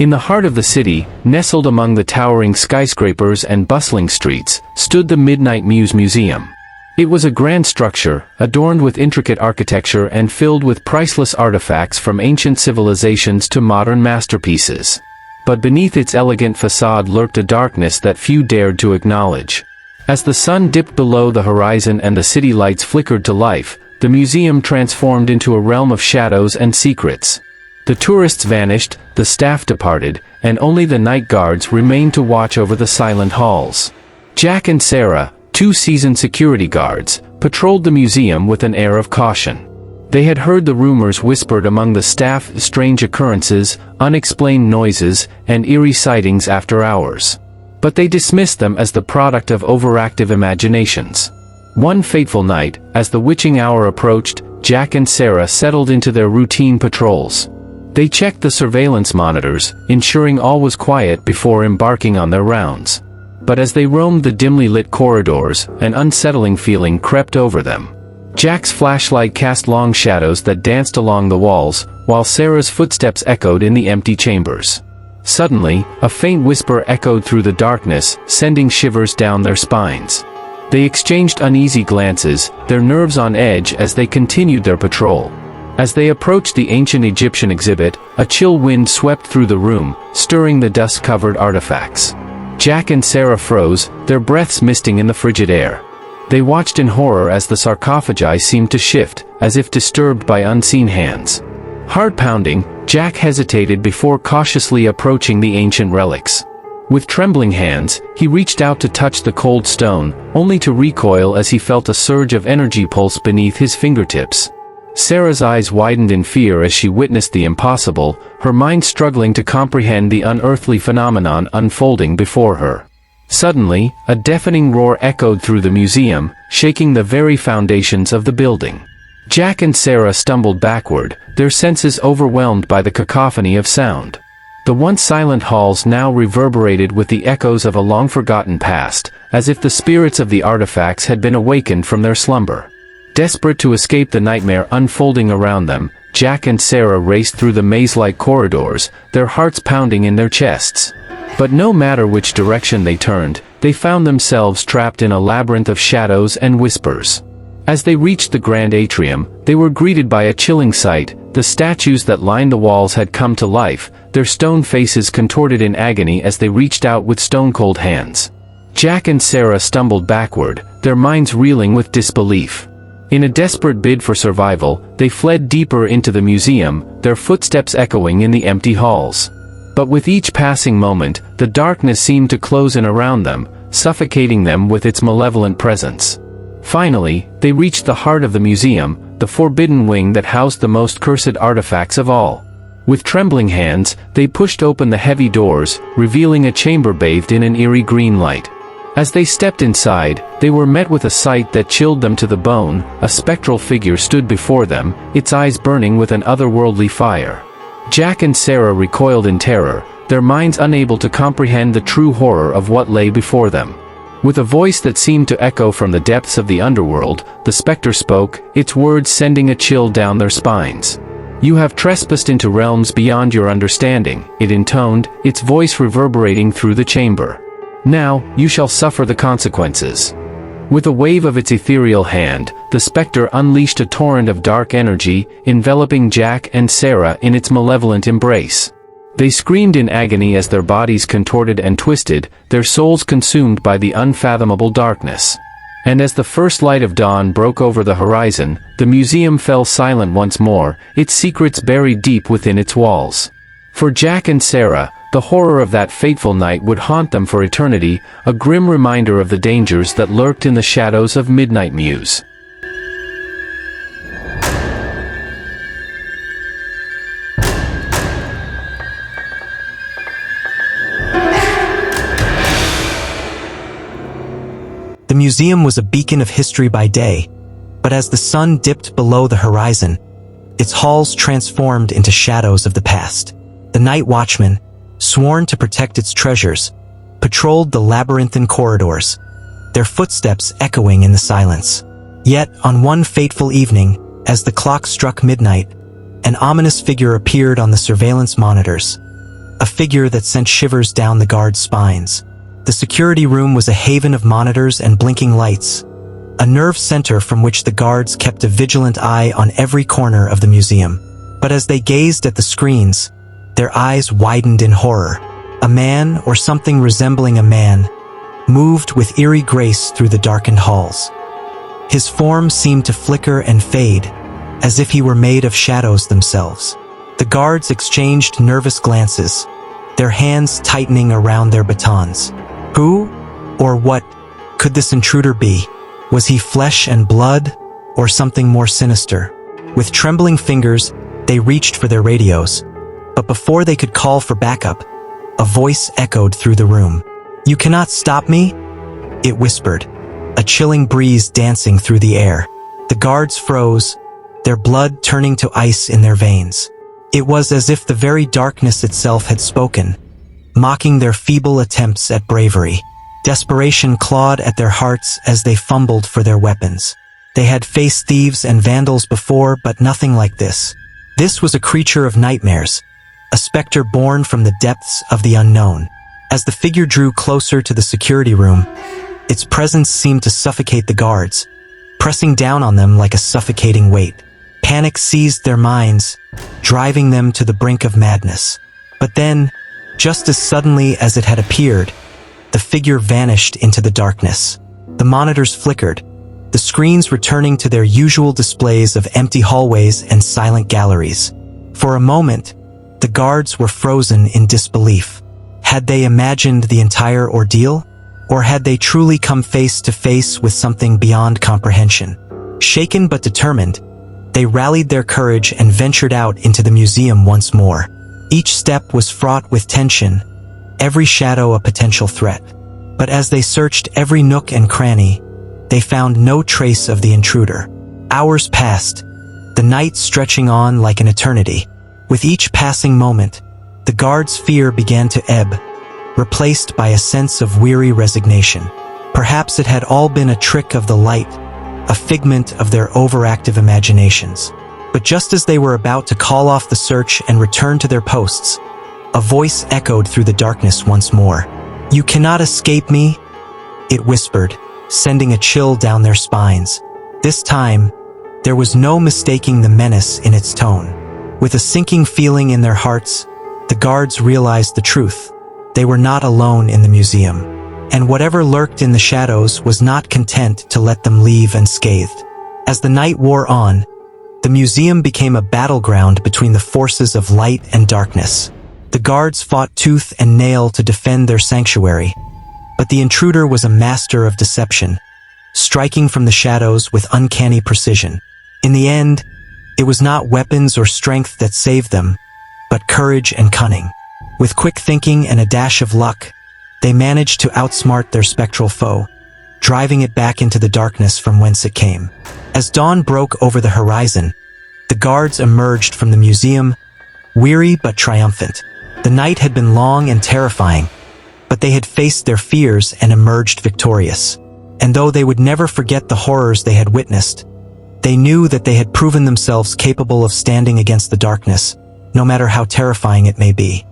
In the heart of the city, nestled among the towering skyscrapers and bustling streets, stood the Midnight Muse Museum. It was a grand structure, adorned with intricate architecture and filled with priceless artifacts from ancient civilizations to modern masterpieces. But beneath its elegant facade lurked a darkness that few dared to acknowledge. As the sun dipped below the horizon and the city lights flickered to life, the museum transformed into a realm of shadows and secrets. The tourists vanished, the staff departed, and only the night guards remained to watch over the silent halls. Jack and Sarah, two seasoned security guards, patrolled the museum with an air of caution. They had heard the rumors whispered among the staff, strange occurrences, unexplained noises, and eerie sightings after hours. But they dismissed them as the product of overactive imaginations. One fateful night, as the witching hour approached, Jack and Sarah settled into their routine patrols. They checked the surveillance monitors, ensuring all was quiet before embarking on their rounds. But as they roamed the dimly lit corridors, an unsettling feeling crept over them. Jack's flashlight cast long shadows that danced along the walls, while Sarah's footsteps echoed in the empty chambers. Suddenly, a faint whisper echoed through the darkness, sending shivers down their spines. They exchanged uneasy glances, their nerves on edge as they continued their patrol. As they approached the ancient Egyptian exhibit, a chill wind swept through the room, stirring the dust-covered artifacts. Jack and Sarah froze, their breaths misting in the frigid air. They watched in horror as the sarcophagi seemed to shift, as if disturbed by unseen hands. Heart-pounding, Jack hesitated before cautiously approaching the ancient relics. With trembling hands, he reached out to touch the cold stone, only to recoil as he felt a surge of energy pulse beneath his fingertips. Sarah's eyes widened in fear as she witnessed the impossible, her mind struggling to comprehend the unearthly phenomenon unfolding before her. Suddenly, a deafening roar echoed through the museum, shaking the very foundations of the building. Jack and Sarah stumbled backward, their senses overwhelmed by the cacophony of sound. The once silent halls now reverberated with the echoes of a long-forgotten past, as if the spirits of the artifacts had been awakened from their slumber. Desperate to escape the nightmare unfolding around them, Jack and Sarah raced through the maze-like corridors, their hearts pounding in their chests. But no matter which direction they turned, they found themselves trapped in a labyrinth of shadows and whispers. As they reached the grand atrium, they were greeted by a chilling sight. The statues that lined the walls had come to life, their stone faces contorted in agony as they reached out with stone-cold hands. Jack and Sarah stumbled backward, their minds reeling with disbelief. In a desperate bid for survival, they fled deeper into the museum, their footsteps echoing in the empty halls. But with each passing moment, the darkness seemed to close in around them, suffocating them with its malevolent presence. Finally, they reached the heart of the museum, the forbidden wing that housed the most cursed artifacts of all. With trembling hands, they pushed open the heavy doors, revealing a chamber bathed in an eerie green light. As they stepped inside, they were met with a sight that chilled them to the bone. A spectral figure stood before them, its eyes burning with an otherworldly fire. Jack and Sarah recoiled in terror, their minds unable to comprehend the true horror of what lay before them. With a voice that seemed to echo from the depths of the underworld, the specter spoke, its words sending a chill down their spines. "You have trespassed into realms beyond your understanding," it intoned, its voice reverberating through the chamber. "Now, you shall suffer the consequences." With a wave of its ethereal hand, the specter unleashed a torrent of dark energy, enveloping Jack and Sarah in its malevolent embrace. They screamed in agony as their bodies contorted and twisted, their souls consumed by the unfathomable darkness. And as the first light of dawn broke over the horizon, the museum fell silent once more, its secrets buried deep within its walls. For Jack and Sarah, the horror of that fateful night would haunt them for eternity, a grim reminder of the dangers that lurked in the shadows of Midnight Muse. The museum was a beacon of history by day, but as the sun dipped below the horizon, its halls transformed into shadows of the past. The night watchmen, sworn to protect its treasures, patrolled the labyrinthine corridors, their footsteps echoing in the silence. Yet, on one fateful evening, as the clock struck midnight, an ominous figure appeared on the surveillance monitors. a figure that sent shivers down the guards' spines. The security room was a haven of monitors and blinking lights, a nerve center from which the guards kept a vigilant eye on every corner of the museum. But as they gazed at the screens, their eyes widened in horror. A man, or something resembling a man, moved with eerie grace through the darkened halls. His form seemed to flicker and fade, as if he were made of shadows themselves. The guards exchanged nervous glances, their hands tightening around their batons. Who, or what, could this intruder be? Was he flesh and blood, or something more sinister? With trembling fingers, they reached for their radios, but before they could call for backup, a voice echoed through the room. "You cannot stop me?" it whispered, a chilling breeze dancing through the air. The guards froze, their blood turning to ice in their veins. It was as if the very darkness itself had spoken, mocking their feeble attempts at bravery. Desperation clawed at their hearts as they fumbled for their weapons. They had faced thieves and vandals before, but nothing like this. This was a creature of nightmares, a specter born from the depths of the unknown. As the figure drew closer to the security room, its presence seemed to suffocate the guards, pressing down on them like a suffocating weight. Panic seized their minds, driving them to the brink of madness. But then, just as suddenly as it had appeared, the figure vanished into the darkness. The monitors flickered, the screens returning to their usual displays of empty hallways and silent galleries. For a moment, the guards were frozen in disbelief. Had they imagined the entire ordeal? Or had they truly come face to face with something beyond comprehension? Shaken but determined, they rallied their courage and ventured out into the museum once more. Each step was fraught with tension, every shadow a potential threat. But as they searched every nook and cranny, they found no trace of the intruder. Hours passed, the night stretching on like an eternity. With each passing moment, the guards' fear began to ebb, replaced by a sense of weary resignation. Perhaps it had all been a trick of the light, a figment of their overactive imaginations. But just as they were about to call off the search and return to their posts, a voice echoed through the darkness once more. "You cannot escape me," it whispered, sending a chill down their spines. This time, there was no mistaking the menace in its tone. With a sinking feeling in their hearts, the guards realized the truth. They were not alone in the museum, and whatever lurked in the shadows was not content to let them leave unscathed. As the night wore on, the museum became a battleground between the forces of light and darkness. The guards fought tooth and nail to defend their sanctuary, but the intruder was a master of deception, striking from the shadows with uncanny precision. In the end, it was not weapons or strength that saved them, but courage and cunning. With quick thinking and a dash of luck, they managed to outsmart their spectral foe, driving it back into the darkness from whence it came. As dawn broke over the horizon, the guards emerged from the museum, weary but triumphant. The night had been long and terrifying, but they had faced their fears and emerged victorious. And though they would never forget the horrors they had witnessed, they knew that they had proven themselves capable of standing against the darkness, no matter how terrifying it may be.